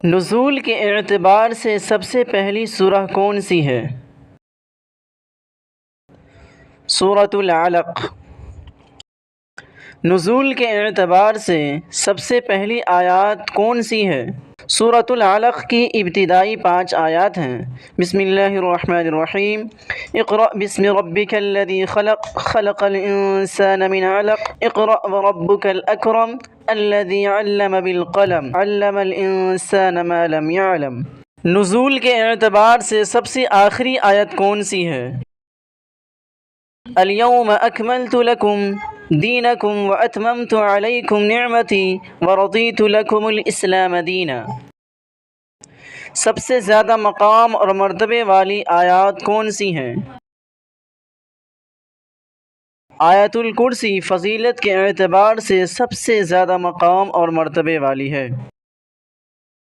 नुज़ूल के एतबार से सबसे पहली सूरह कौन सी है? सूरतुल अलक़। नुज़ूल के एतबार से सबसे पहली आयत कौन सी है? सूरतुल अलक़ की इब्तिदाई 5 आयत हैं। बिस्मिल्लाहिर्रहमानिर्रहीम। इक़रा बिस्मि रब्बिकल्लज़ी ख़लक़ ख़लक़ल इंसान मिन अलक़ इक़रा व रब्बुकल अकरम अल्लज़ी अल्लम बिल क़लम अल्लमल इंसान मा लम यअलम। नुज़ूल के एतबार से सबसे आखिरी आयत कौन सी है? अल यौम अकमलतु लकुम दीनकुम व अतममतु अलैकुम निअमती व रदीतु लकुमुल इस्लाम दीना। सबसे ज़्यादा मकाम और मर्तबे वाली आयत कौन सी हैं? आयतुल कुर्सी फ़ज़ीलत के एतबार से सबसे ज़्यादा मकाम और मर्तबे वाली है।